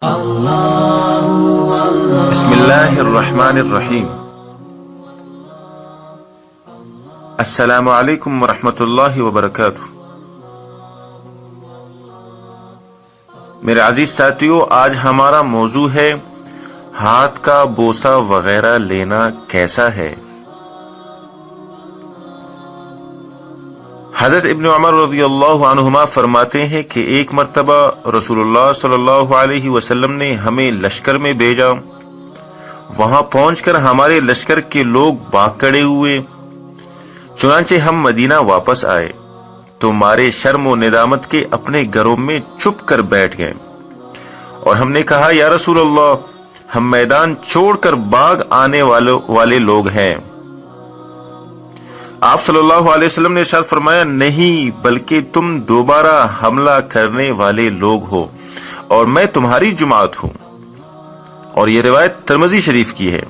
بسم اللہ الرحمن الرحیم۔ السلام علیکم ورحمۃ اللہ وبرکاتہ۔ میرے عزیز ساتھیو، آج ہمارا موضوع ہے ہاتھ کا بوسہ وغیرہ لینا کیسا ہے۔ حضرت ابن عمر رضی اللہ عنہما فرماتے ہیں کہ ایک مرتبہ رسول اللہ صلی اللہ علیہ وسلم نے ہمیں لشکر میں بھیجا۔ وہاں پہنچ کر ہمارے لشکر کے لوگ بھاگ ہوئے۔ چنانچہ ہم مدینہ واپس آئے تو مارے شرم و ندامت کے اپنے گھروں میں چھپ کر بیٹھ گئے، اور ہم نے کہا یا رسول اللہ، ہم میدان چھوڑ کر بھاگ آنے والے لوگ ہیں۔ آپ صلی اللہ علیہ وسلم نے ارشاد فرمایا، نہیں بلکہ تم دوبارہ حملہ کرنے والے لوگ ہو، اور میں تمہاری جماعت ہوں۔ اور یہ روایت ترمذی شریف کی ہے،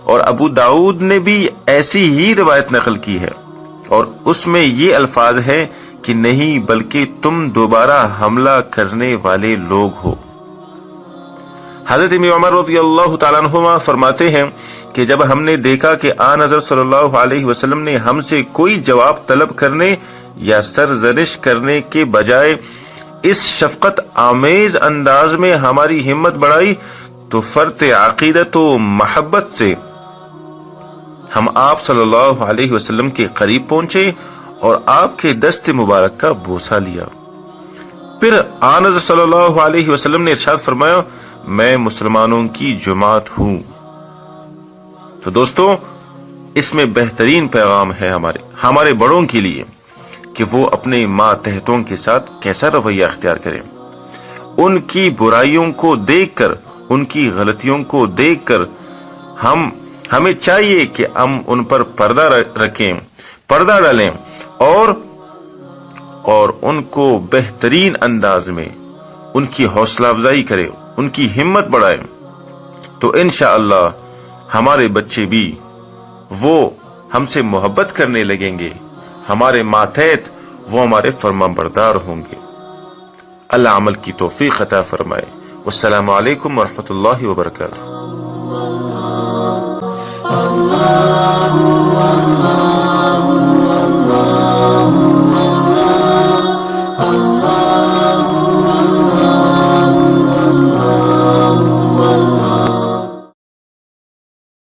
اور ابو داؤد نے بھی ایسی ہی روایت نقل کی ہے، اور اس میں یہ الفاظ ہے کہ نہیں بلکہ تم دوبارہ حملہ کرنے والے لوگ ہو۔ حضرت ابن عمر رضی اللہ تعالیٰ عنہما فرماتے ہیں کہ جب ہم نے دیکھا کہ آن حضرت صلی اللہ علیہ وسلم نے ہم سے کوئی جواب طلب کرنے یا سرزنش کرنے کے بجائے اس شفقت آمیز انداز میں ہماری ہمت بڑھائی، تو فرط عقیدت و محبت سے ہم آپ صلی اللہ علیہ وسلم کے قریب پہنچے اور آپ کے دست مبارک کا بوسہ لیا۔ پھر آن حضرت صلی اللہ علیہ وسلم نے ارشاد فرمایا، میں مسلمانوں کی جماعت ہوں۔ تو دوستو، اس میں بہترین پیغام ہے ہمارے بڑوں کے لیے کہ وہ اپنے ماتحتوں کے ساتھ کیسا رویہ اختیار کریں۔ ان کی برائیوں کو دیکھ کر، ان کی غلطیوں کو دیکھ کر ہمیں چاہیے کہ ہم ان پر پردہ رکھیں، پردہ ڈالیں، اور ان کو بہترین انداز میں ان کی حوصلہ افزائی کریں، ان کی ہمت بڑھائیں، تو انشاءاللہ ہمارے بچے بھی وہ ہم سے محبت کرنے لگیں گے، ہمارے ماتحت وہ ہمارے فرما بردار ہوں گے۔ اللہ عمل کی توفیق عطا فرمائے۔ والسلام علیکم ورحمۃ اللہ وبرکاتہ۔